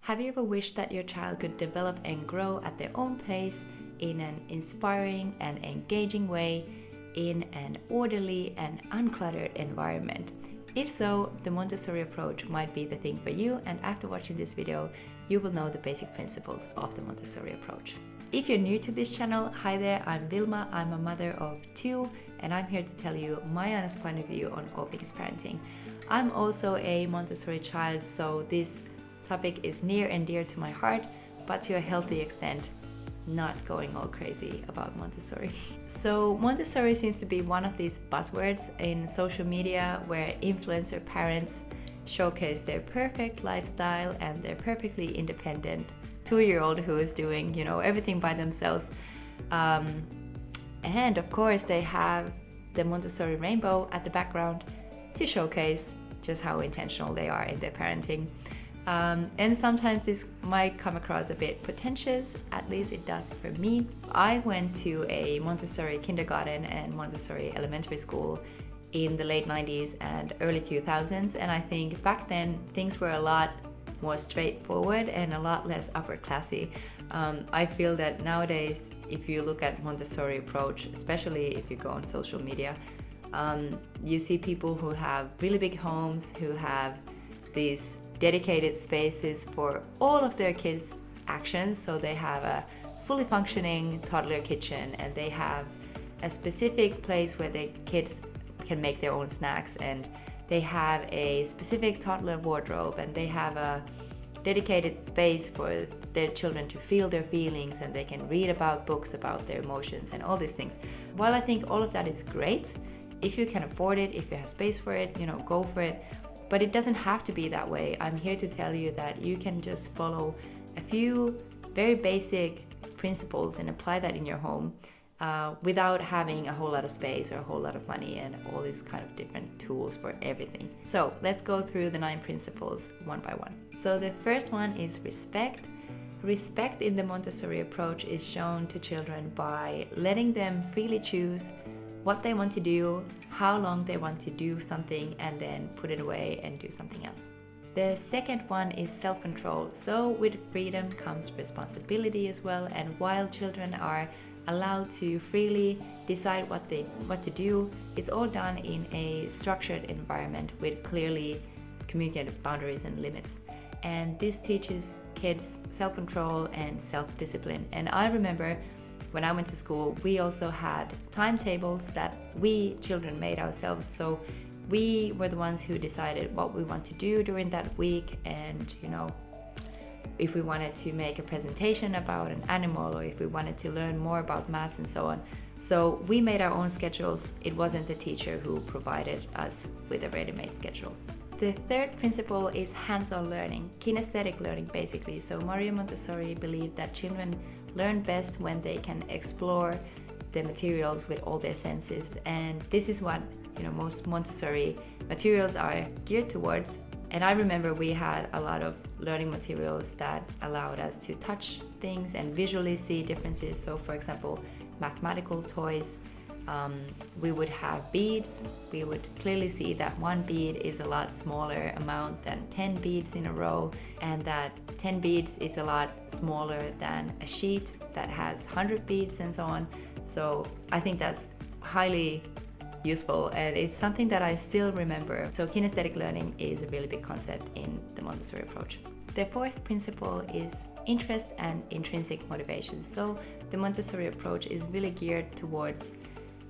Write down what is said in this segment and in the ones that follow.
Have you ever wished that your child could develop and grow at their own pace in an inspiring and engaging way in an orderly and uncluttered environment? If so, the Montessori approach might be the thing for you, and after watching this video, you will know the basic principles of the Montessori approach. If you're new to this channel, hi there, I'm Vilma, I'm a mother of 2, and I'm here to tell you my honest point of view on all things parenting. I'm also a Montessori child, so this topic is near and dear to my heart, but to a healthy extent, not going all crazy about Montessori. So Montessori seems to be one of these buzzwords in social media where influencer parents showcase their perfect lifestyle and their perfectly independent 2-year-old who is doing, everything by themselves. And of course they have the Montessori rainbow at the background to showcase just how intentional they are in their parenting. And sometimes this might come across a bit pretentious, at least it does for me. I went to a Montessori kindergarten and Montessori elementary school in the late 90s and early 2000s, and I think back then things were a lot more straightforward and a lot less upper classy. I feel that nowadays, if you look at Montessori approach, especially if you go on social media, you see people who have really big homes, who have these dedicated spaces for all of their kids' actions. So they have a fully functioning toddler kitchen, and they have a specific place where the kids can make their own snacks, and they have a specific toddler wardrobe, and they have a dedicated space for their children to feel their feelings, and they can read about books about their emotions and all these things. While I think all of that is great, if you can afford it, if you have space for it, go for it. But it doesn't have to be that way. I'm here to tell you that you can just follow a few very basic principles and apply that in your home without having a whole lot of space or a whole lot of money and all these kind of different tools for everything. So let's go through the 9 principles one by one. So the first one is respect. Respect in the Montessori approach is shown to children by letting them freely choose what they want to do, how long they want to do something, and then put it away and do something else. The second one is self-control. So with freedom comes responsibility as well, and while children are allowed to freely decide what to do, it's all done in a structured environment with clearly communicated boundaries and limits. And this teaches kids self-control and self-discipline. And I remember when I went to school, we also had timetables that we children made ourselves. So we were the ones who decided what we want to do during that week, and if we wanted to make a presentation about an animal, or if we wanted to learn more about maths and so on. So we made our own schedules. It wasn't the teacher who provided us with a ready-made schedule. The third principle is hands-on learning, kinesthetic learning basically. So Maria Montessori believed that children learn best when they can explore the materials with all their senses, and this is what most Montessori materials are geared towards. And I remember we had a lot of learning materials that allowed us to touch things and visually see differences. So for example, mathematical toys, we would have beads. We would clearly see that one bead is a lot smaller amount than 10 beads in a row, and that 10 beads is a lot smaller than a sheet that has 100 beads and so on. So I think that's highly useful, and it's something that I still remember. So kinesthetic learning is a really big concept in the Montessori approach. The fourth principle is interest and intrinsic motivation. So the Montessori approach is really geared towards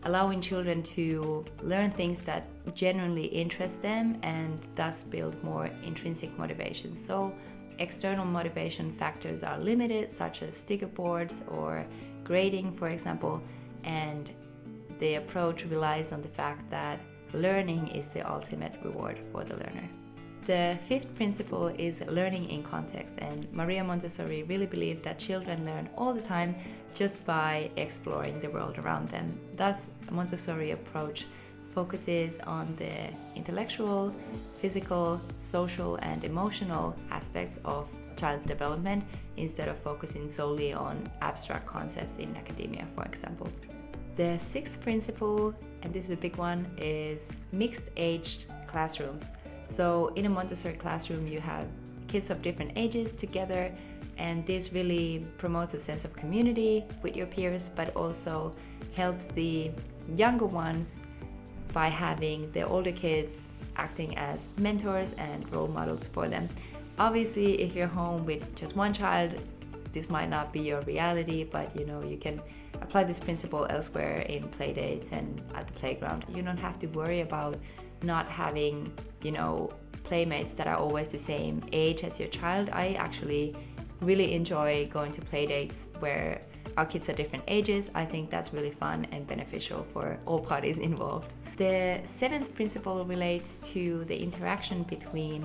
allowing children to learn things that genuinely interest them and thus build more intrinsic motivation. So external motivation factors are limited, such as sticker boards or grading, for example, and the approach relies on the fact that learning is the ultimate reward for the learner. The fifth principle is learning in context, and Maria Montessori really believed that children learn all the time just by exploring the world around them. Thus, the Montessori approach focuses on the intellectual, physical, social, and emotional aspects of child development instead of focusing solely on abstract concepts in academia, for example. The sixth principle, and this is a big one, is mixed-aged classrooms. So in a Montessori classroom, you have kids of different ages together, and this really promotes a sense of community with your peers, but also helps the younger ones by having the older kids acting as mentors and role models for them. Obviously, if you're home with just one child, this might not be your reality, but you can apply this principle elsewhere in play dates and at the playground. You don't have to worry about not having, playmates that are always the same age as your child. I actually really enjoy going to play dates where our kids are different ages. I think that's really fun and beneficial for all parties involved. The seventh principle relates to the interaction between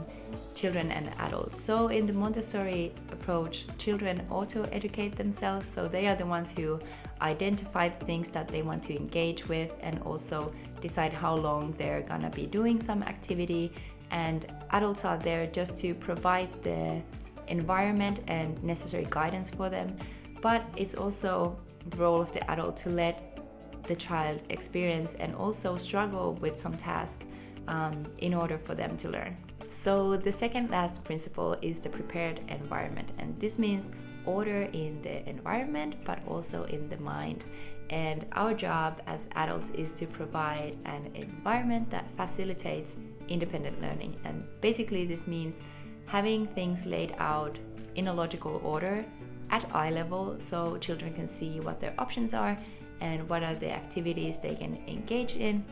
children and adults. So in the Montessori approach, children auto-educate themselves, so they are the ones who identify things that they want to engage with and also decide how long they're gonna be doing some activity, and adults are there just to provide the environment and necessary guidance for them. But it's also the role of the adult to let the child experience and also struggle with some task in order for them to learn. So the second last principle is the prepared environment, and this means order in the environment but also in the mind. And our job as adults is to provide an environment that facilitates independent learning, and basically this means having things laid out in a logical order at eye level so children can see what their options are and what are the activities they can engage in.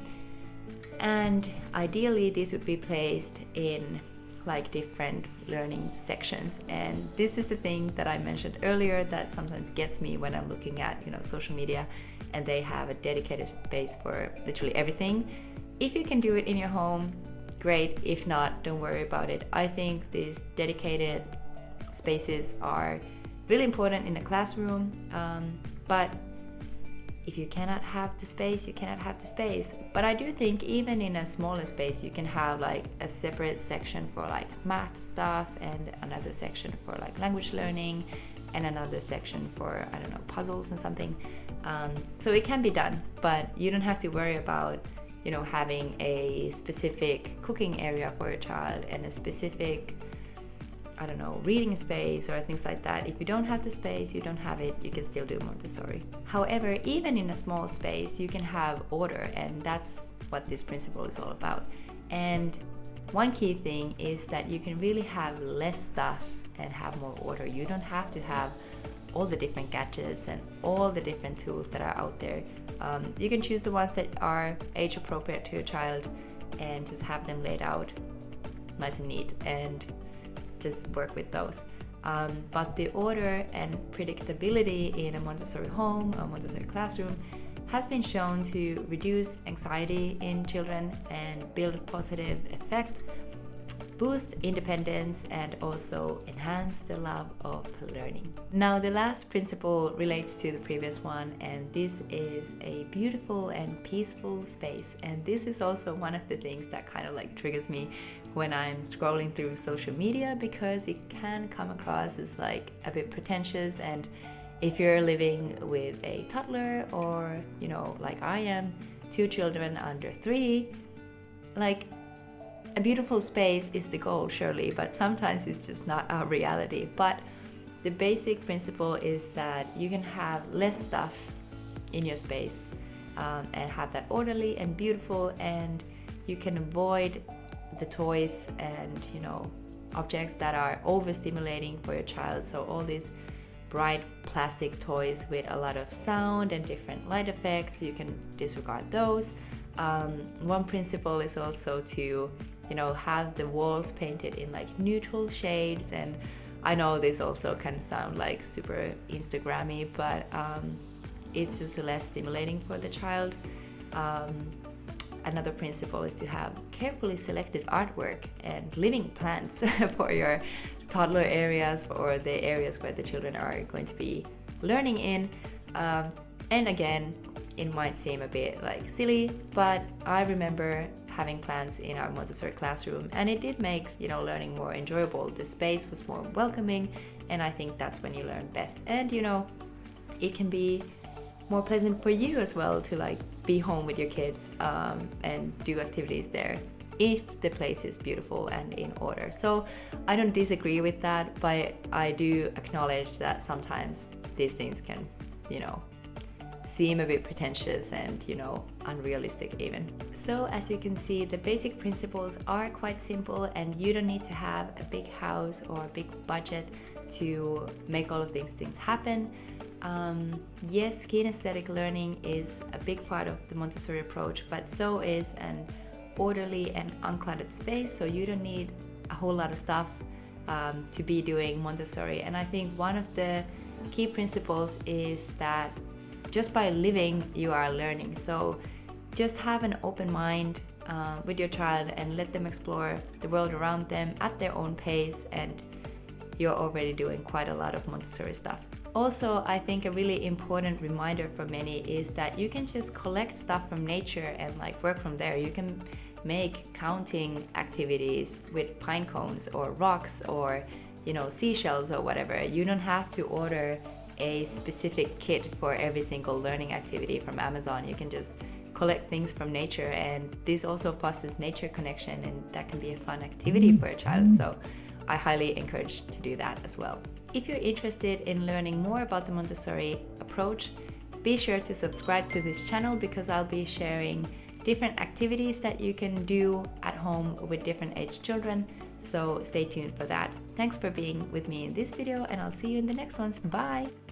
And ideally this would be placed in like different learning sections. And this is the thing that I mentioned earlier that sometimes gets me when I'm looking at social media and they have a dedicated space for literally everything. If you can do it in your home, great. If not, don't worry about it. I think these dedicated spaces are really important in a classroom, but if you cannot have the space, you cannot have the space. But I do think even in a smaller space, you can have like a separate section for like math stuff and another section for like language learning and another section for, puzzles and something. So it can be done, but you don't have to worry about, having a specific cooking area for your child and a specific reading space or things like that. If you don't have the space, you don't have it, you can still do Montessori. However, even in a small space, you can have order, and that's what this principle is all about. And one key thing is that you can really have less stuff and have more order. You don't have to have all the different gadgets and all the different tools that are out there. You can choose the ones that are age appropriate to your child and just have them laid out nice and neat and just work with those. But the order and predictability in a Montessori home or Montessori classroom has been shown to reduce anxiety in children and build positive effect, boost independence, and also enhance the love of learning. Now the last principle relates to the previous one, and this is a beautiful and peaceful space. And this is also one of the things that kind of like triggers me when I'm scrolling through social media, because it can come across as like a bit pretentious. And if you're living with a toddler or like I am, 2 children under 3, like a beautiful space is the goal, surely, but sometimes it's just not our reality. But the basic principle is that you can have less stuff in your space and have that orderly and beautiful, and you can avoid the toys and objects that are overstimulating for your child. So all these bright plastic toys with a lot of sound and different light effects, you can disregard those. One principle is also to have the walls painted in like neutral shades, and I know this also can sound like super Instagrammy, but it's just less stimulating for the child. Another principle is to have carefully selected artwork and living plants for your toddler areas or the areas where the children are going to be learning in. And again, it might seem a bit like silly, but I remember having plants in our Montessori classroom, and it did make learning more enjoyable. The space was more welcoming, and I think that's when you learn best. And it can be more pleasant for you as well to like be home with your kids and do activities there if the place is beautiful and in order. So I don't disagree with that, but I do acknowledge that sometimes these things can, seem a bit pretentious and, unrealistic even. So as you can see, the basic principles are quite simple, and you don't need to have a big house or a big budget to make all of these things happen. Yes, kinesthetic learning is a big part of the Montessori approach, but so is an orderly and uncluttered space, so you don't need a whole lot of stuff to be doing Montessori. And I think one of the key principles is that just by living, you are learning. So just have an open mind with your child and let them explore the world around them at their own pace, and you're already doing quite a lot of Montessori stuff. Also, I think a really important reminder for many is that you can just collect stuff from nature and work from there. You can make counting activities with pine cones or rocks or seashells or whatever. You don't have to order a specific kit for every single learning activity from Amazon. You can just collect things from nature, and this also fosters nature connection, and that can be a fun activity for a child. So I highly encourage to do that as well. If you're interested in learning more about the Montessori approach, be sure to subscribe to this channel, because I'll be sharing different activities that you can do at home with different age children. So stay tuned for that. Thanks for being with me in this video, and I'll see you in the next ones. Bye!